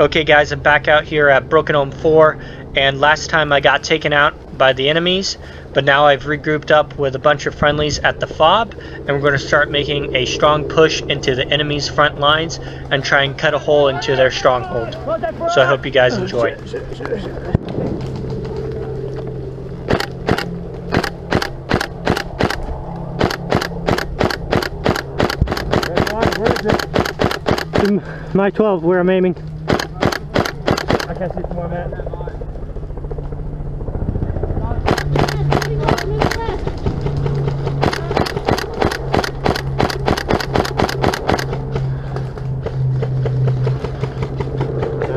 Okay guys, I'm back out here at Borken 4, and last time I got taken out by the enemies, but now I've regrouped up with a bunch of friendlies at the fob, and we're going to start making a strong push into the enemy's front lines and try and cut a hole into their stronghold. So I hope you guys enjoy. My 12, where I'm aiming. I can't see from where I'm at.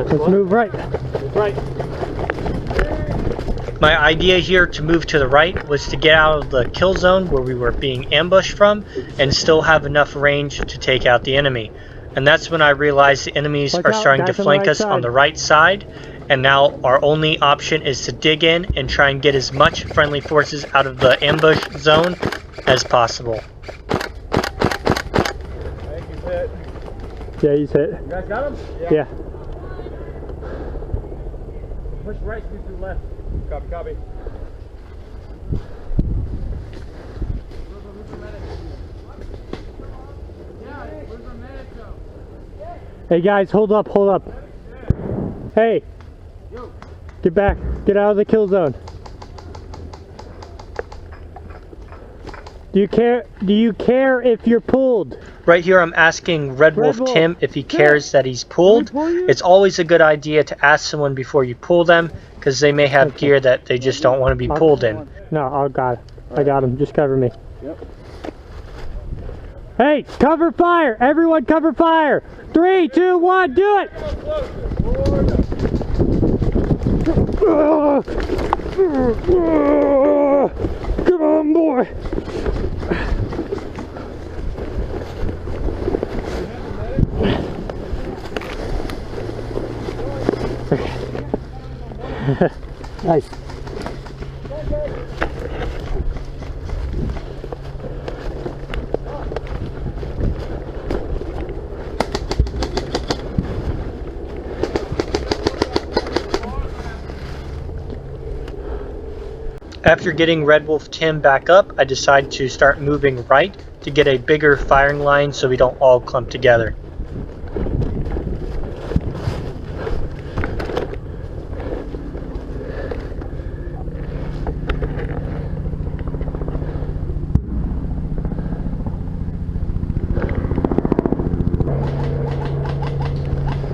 Let's move right. Right. My idea here to move to the right was to get out of the kill zone where we were being ambushed from and still have enough range to take out the enemy. And that's when I realized the enemies are starting to flank us on the right side, and now our only option is to dig in and try and get as much friendly forces out of the ambush zone as possible. I think he's hit. Yeah, he's hit. You guys got him? Yeah. Push right, squeeze to the left. Copy, copy. Hey guys, hold up, hold up. Hey, get back, get out of the kill zone. Do you care if you're pulled? Right here I'm asking Red Wolf Tim if he cares that he's pulled. It's always a good idea to ask someone before you pull them, because they may have gear that they just don't want to be pulled in. No, I got him. Just cover me. Yep. Hey, cover fire! Everyone cover fire! 3, 2, 1, do it! Come on, boy! Nice. After getting Red Wolf Tim back up, I decided to start moving right to get a bigger firing line so we don't all clump together.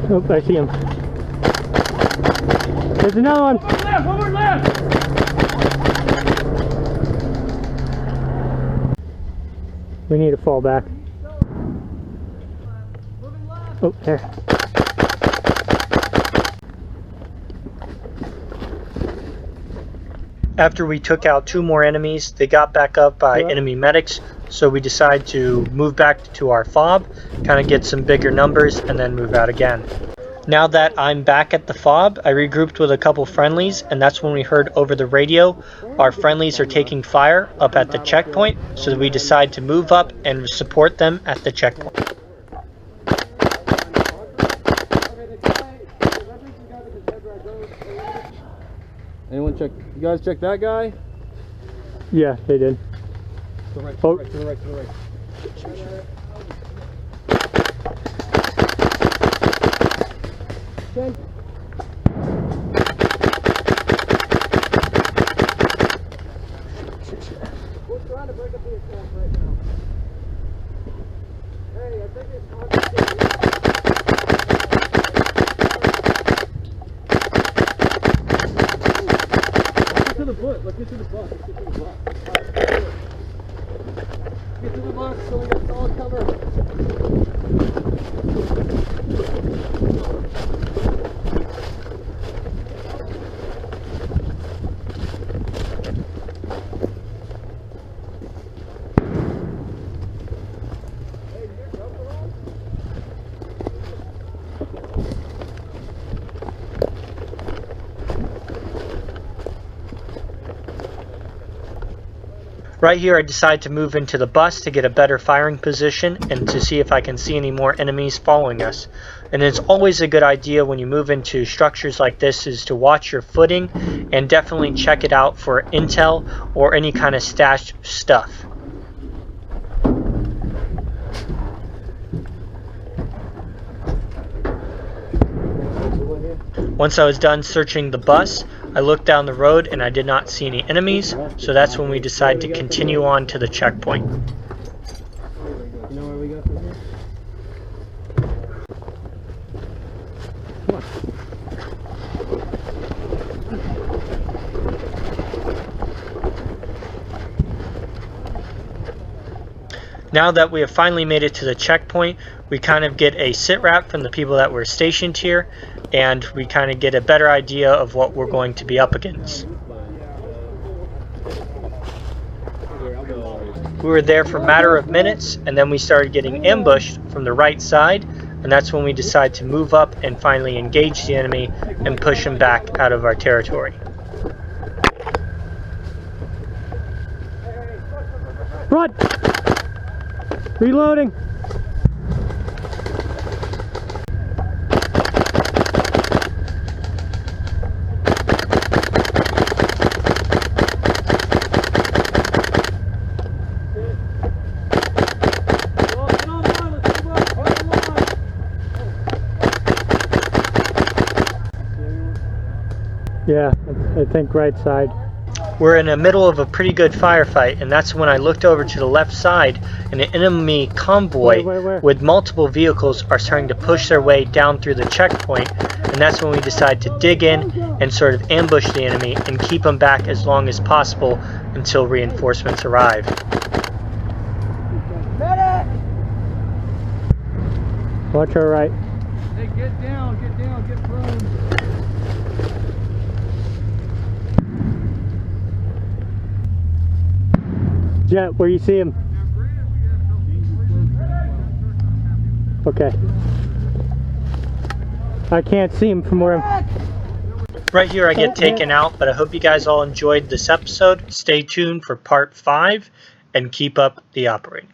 Oh, I see him. There's another one. One more left! We need to fall back. Oh, there. After we took out 2 more enemies, they got back up by enemy medics, so we decided to move back to our fob, kind of get some bigger numbers, and then move out again. Now that I'm back at the fob, I regrouped with a couple friendlies, and that's when we heard over the radio our friendlies are taking fire up at the checkpoint, so we decide to move up and support them at the checkpoint. Anyone check? You guys check that guy? Yeah, they did. To the right, Oh. to the right, to the right. Okay. We're trying to break up the attack right now. Hey, I think it's hard to the butt. Let's get to the butt. Let's get to the butt. Right. Get to the butt so we get solid cover. Right here I decide to move into the bus to get a better firing position and to see if I can see any more enemies following us. And it's always a good idea when you move into structures like this is to watch your footing and definitely check it out for intel or any kind of stashed stuff. Once I was done searching the bus, I looked down the road and I did not see any enemies, so that's when we decided to continue on to the checkpoint. You know where we go from here? Now that we have finally made it to the checkpoint, we kind of get a sit rep from the people that were stationed here, and we kind of get a better idea of what we're going to be up against. We were there for a matter of minutes, and then we started getting ambushed from the right side, and that's when we decided to move up and finally engage the enemy and push him back out of our territory. Run! Reloading! Yeah, I think right side. We're in the middle of a pretty good firefight, and that's when I looked over to the left side and an enemy convoy with multiple vehicles are starting to push their way down through the checkpoint, and that's when we decide to dig in and sort of ambush the enemy and keep them back as long as possible until reinforcements arrive. Watch our right. Hey, get down, get prone. Jet, where you see him? Okay. I can't see him from where I'm... Right here I get taken out, but I hope you guys all enjoyed this episode. Stay tuned for part 5 and keep up the operating.